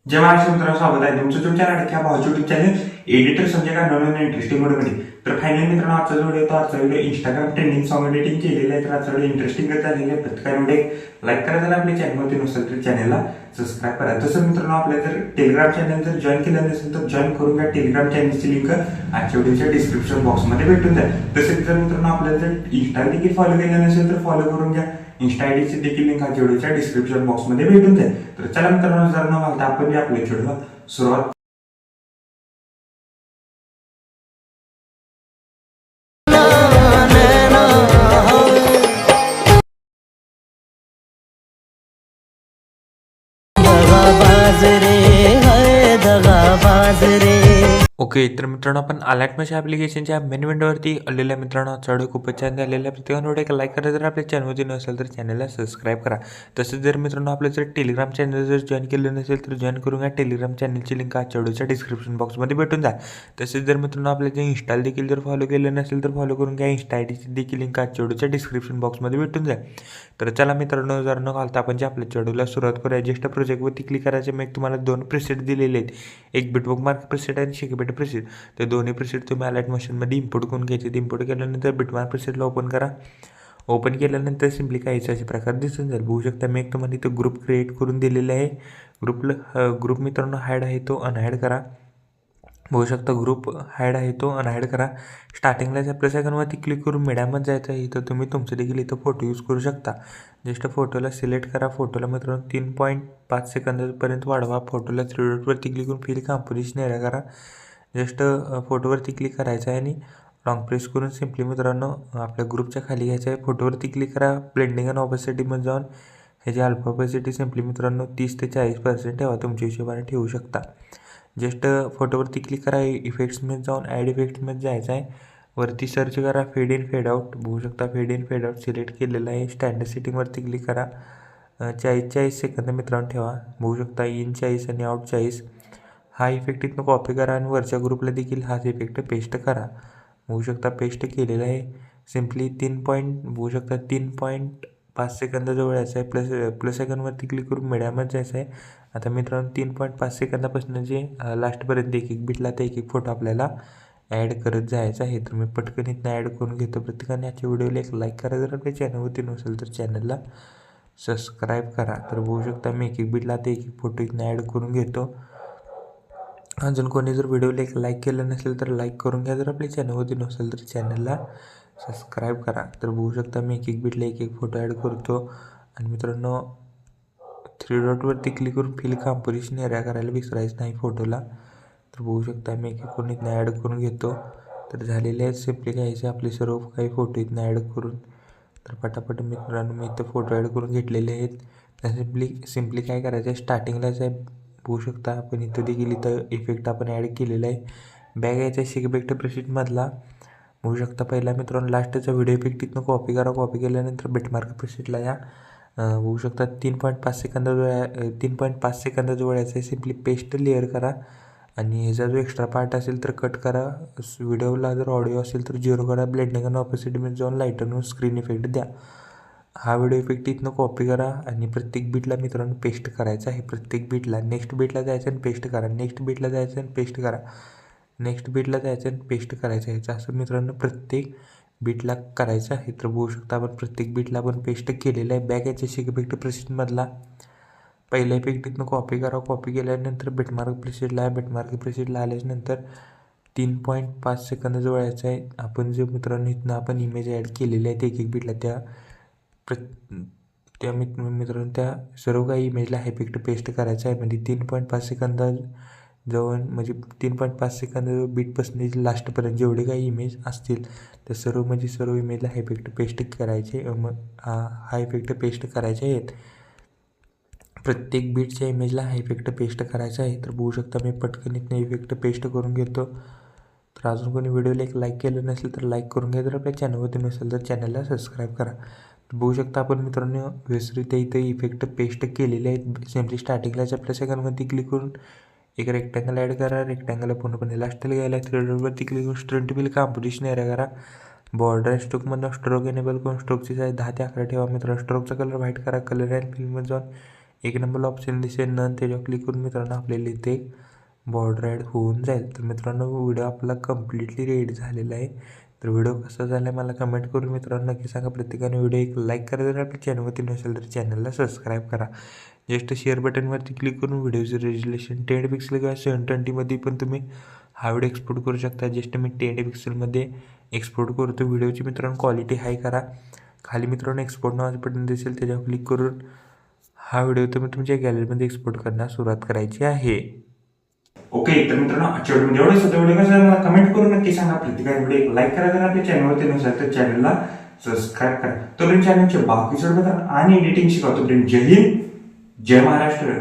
जय महाराष्ट्र मित्रांनो, स्वागत आहे तुमचं तुमच्या लाडक्या भावाच्या युट्यूब चॅनल एडिटर संजय का नवीन इंटरेस्टिंग व्हिडिओमध्ये. तर फायनली मित्रांनो, आजचा video Instagram trending song editing केलेलं आहे. तर आजचा व्हिडिओ इंटरेस्टिंग झालेलं आहे. प्रत्येकाने लाईक करा, जर आपल्या चॅनलमध्ये नसेल तर चॅनलला सबस्क्राईब करा. तसं मित्रांनो, आपल्या जर टेलिग्राम चॅनल जर जॉईन केलं नसेल तर जॉईन करून घ्या. टेलिग्राम चॅनलची लिंक आजच्या व्हिडिओच्या डिस्क्रिप्शन बॉक्समध्ये भेटून जाईल. तसेच जर मित्रांनो आपल्याला जर इंस्टा देखील फॉलो केलं नसेल तर फॉलो करून घ्या. इंस्टा आयडीची देखील लिंक आजच्या व्हिडिओच्या डिस्क्रिप्शन बॉक्समध्ये भेटून जाईल. तर चला मित्रांनो, जर न घालता आपण आपल्या व्हिडिओला सुरुवात. ओके, तर मित्रांनो आपण अलर्ट मॅच ॲप्लिकेशनच्या मेन विंडोवरती आलेल्या मित्रांनो चढ खूपच छान झालेला आहे. प्रत्येकाने एक लाईक करा, जर आपल्या चॅनलमध्ये नसेल तर चॅनलला सबस्क्राईब करा. तसंच जर मित्रांनो आपलं जर टेलिग्राम चॅनल जर जॉईन केलं नसेल तर जॉईन करून घ्या. टेलिग्राम चॅनलची लिंक आजच्या व्हिडिओच्या डिस्क्रिप्शन बॉक्समध्ये भेटून जाईल. तसेच जर मित्रांनो आपल्या जे इंस्टाला देखील जर फॉलो केलं नसेल तर फॉलो करून घ्या. इंस्टा आयडीची देखील लिंक आजच्या व्हिडिओच्या डिस्क्रिप्शन बॉक्समध्ये भेटून जाईल. तर चला मित्रांनो, जर न घालता आपण जे आपल्या व्हिडिओला सुरुवात करूया. ज्येष्ठ प्रोजेक्टवरती क्लिक करायचे. मी तुम्हाला 2 प्रीसेट दिलेले आहेत, एक बिटबुक मार्क प्रीसेट आणि शिकबेट प्रीसेट. तर दोन्ही प्रीसेट तुम्ही अलर्ट मशीनमध्ये इम्पोर्ट करून घ्यायचे. इम्पोर्ट केल्यानंतर बिटमार्क प्रीसेटला ओपन करा. ओपन केल्यानंतर सिम्पली काहीच अशा प्रकारे दिसून जाईल. बघू शकता मी एक तुम्हाला इथं ग्रुप क्रिएट करून दिलेला आहे. ग्रुप मित्रांनो हाईड आहे तो अनहाईड करा. बघू शकता ग्रुप हाईड आहे तो अनहाईड करा. स्टार्टिंगलाच आपल्या सेकंडवरती क्लिक करून मीडियामध्ये जायचं आहे. इथं तुम्ही तुमचं देखील इथं फोटो यूज करू शकता. जस्ट फोटोला सिलेक्ट करा. फोटोला मित्रांनो 3.5 सेकंदापर्यंत वाढवा. फोटोला 3 डॉटवरती क्लिक करून फिल कॉम्पोजिशन एरिया करा. जस्ट फोटोवरती क्लिक करायचं आहे आणि लॉंग प्रेस करून सिम्पली मित्रांनो आपल्या ग्रुपच्या खाली घ्यायचं आहे. फोटोवरती क्लिक करा. ब्लेंडिंग अँड ऑपॅसिटीमध्ये जाऊन ह्याची अल्फा ऑपॅसिटी सिम्पली मित्रांनो 30 ते 40% ठेवा. तुमच्या हिशोबाने ठेवू शकता. जस्ट फोटोवरती क्लिक करा. इफेक्ट्समध्ये जाऊन ॲड इफेक्ट्समध्ये जायचं आहे. वरती सर्च करा फेड इन फेड आउट. बघू शकता fade in fade out select केलेलं आहे. स्टँडर्ड सेटिंगवरती क्लिक करा. 40 सेकंद मित्रांनो ठेवा. बघू शकता इन 40 आणि आउट 40. हा इफेक्ट इथनं कॉपी करा आणि वरच्या ग्रुपला देखील हाच इफेक्ट पेस्ट करा. बघू शकता पेस्ट केलेला आहे. सिम्पली 3 शकता 3.5 सेकंदाजवळ यायचं आहे. प्लस सेकंडवरती क्लिक करून मीडियामध्ये जायचं आहे. आता मित्रांनो 3.5 सेकंदापासून जे लास्टपर्यंत एक बिटला ते एक फोटो आपल्याला ॲड करत जायचं आहे. तर मी पटकन इथनं ॲड करून घेतो. प्रत्येकाने आजच्या व्हिडिओला एक लाईक करा, जर आपल्या चॅनलवरती नसेल तर चॅनलला सबस्क्राईब करा. तर बघू शकता मी एक बिटला ते एक फोटो इथनं ॲड करून घेतो. अजून कोणी जर व्हिडिओला एक लाईक केलं नसेल तर लाईक करून घ्या, जर आपल्या चॅनलवरती नसेल तर चॅनलला सबस्क्राईब करा. तर बघू शकता मी एक बिटला एक फोटो ॲड करतो. आणि मित्रांनो 3 डॉटवरती क्लिक करून फिल कॉम्पोजिशन एरिया करायला विसरायचं नाही फोटोला. तर बघू शकता मी एक कोण इथनं ॲड करून घेतो. तर झालेले आहेत सिम्पली घ्यायचे आपले सर्व काही फोटो इथनं ॲड करून. तर पटापट मित्रांनो मी इथं फोटो ॲड करून घेतलेले आहेत. तर सिम्पली काय करायचं आहे, स्टार्टिंगलाच आहे बघू शकता आपण इथं देखील इथं इफेक्ट आपण ॲड केलेला आहे. बॅग यायचा आहे शिकबेक्ट प्रेसेटमधला. बघू शकता पहिला मित्रांनो लास्टचा व्हिडिओ इफेक्ट इथनं कॉपी करा. कॉपी केल्यानंतर बिटमार्क प्रेसेटला या. बघू शकता 3.5 सेकंदाजवळ यायचं आहे. सिम्पली पेस्ट लेअर करा आणि ह्याचा जो एक्स्ट्रा पार्ट असेल तर कट करा. व्हिडिओला जर ऑडिओ असेल तर 0 करा. ब्लेंडिंग आणि ऑपॅसिटीमध्ये जाऊन लाईटनवर स्क्रीन इफेक्ट द्या. हा व्हिडिओ इफेक्ट इथनं कॉपी करा आणि प्रत्येक बीटला मित्रांनो पेस्ट करायचं आहे. प्रत्येक बीटला नेक्स्ट बीटला जायचं आणि पेस्ट करा. नेक्स्ट बीटला जायचं आणि पेस्ट करा. नेक्स्ट बीटला जायचं आणि पेस्ट करायचं आहे. असं मित्रांनो प्रत्येक बीटला करायचं आहे. तर बघू शकता आपण प्रत्येक बीटला आपण पेस्ट केलेलं आहे. बॅक याच्या शिकबेक्ट प्रेसेटमधला पहिला इफेक्ट इथनं कॉपी करा. कॉपी केल्यानंतर बिटमार्क प्रेसेटला बिटमार्क प्रेसेटला आल्याच्यानंतर 3.5 सेकंदाजवळ यायचं आहे. आपण जे मित्रांनो इथनं आपण इमेज ॲड केलेले आहेत एक बीटला त्या मित्रांनो त्या सर्व काही इमेजला इफेक्ट पेस्ट करायचा आहे. म्हणजे 3.5 सेकंदाजवळ म्हणजे 3.5 सेकंद बीटपासून लास्टपर्यंत जेवढे काही इमेज असतील त्या सर्व इमेजला इफेक्ट पेस्ट करायचे. मग हा इफेक्ट पेस्ट करायचे आहेत. प्रत्येक बीटच्या इमेजला हा इफेक्ट पेस्ट करायचा आहे. तर बघू शकता मी पटकन इथनं इफेक्ट पेस्ट करून घेतो. तर अजून कोणी व्हिडिओला एक लाईक केलं नसेल तर लाईक करून घ्या, जर आपल्या चॅनलवरती नसेल तर चॅनलला सबस्क्राईब करा. बघू शकता आपण मित्रांनो व्यवस्थित इथं इफेक्ट पेस्ट केलेले आहेत. सिम्पली स्टार्टिंगलाच आपल्या सेकंडवरती क्लिक करून एक रेक्टँगल ॲड करा. रेक्टँगलला पूर्णपणे लास्टला घ्यायला 3 डॉटवरती क्लिक करून स्ट्रेंट बिल कॉम्पोजिशन एरिया करा. बॉर्डर स्ट्रोकमधून स्ट्रोक एनेबल करून स्ट्रोकची साईज 10 ते 11 ठेवा. मित्रांनो स्ट्रोकचा कलर व्हाईट करा. कलर अँड फिल्ममध्ये जाऊन एक नंबरला ऑप्शन दिसेल नन, त्याच्यावर क्लिक करून मित्रांनो आपल्याला इथे बॉर्डर ॲड होऊन जाईल. तर मित्रांनो व्हिडिओ आपला कम्प्लिटली रेडी झालेला आहे. तर व्हिडिओ कसा झाला आहे मला कमेंट करून मित्रांनो नक्की सांगा. प्रत्येकाने व्हिडिओ एक लाईक करा, जर आपल्या चॅनलवरती नसेल तर चॅनलला सबस्क्राईब करा. जस्ट शेअर बटनवरती क्लिक करून व्हिडिओचं रेजोल्युशन 10 पिक्सल किंवा 720मध्ये पण तुम्ही हा व्हिडिओ एक्सपोर्ट करू शकता. जस्ट मी 10 पिक्सलमध्ये एक्सपोर्ट करतो. व्हिडिओची मित्रांनो क्वालिटी हाय करा. खाली मित्रांनो एक्सपोर्ट नावाचं बटन दिसेल, त्याच्यावर क्लिक करून हा व्हिडिओ तुम्ही तुमच्या गॅलरीमध्ये एक्सपोर्ट करण्यास सुरुवात करायची आहे. ओके, तर मित्रांनो आजच्या व्हिडिओ एवढंच होतं. व्हिडिओ कसं मला कमेंट करून नक्की सांगा. प्रत्येकाने व्हिडिओ एक लाईक करा, जर आपल्या चॅनलवरती नसेल तर चॅनलला सबस्क्राईब करा. तोपर्यंत चॅनलचे बाकीचे मित्रांनो आणि एडिटिंग शिकवतो. तोपर्यंत जय हिंद, जय महाराष्ट्र.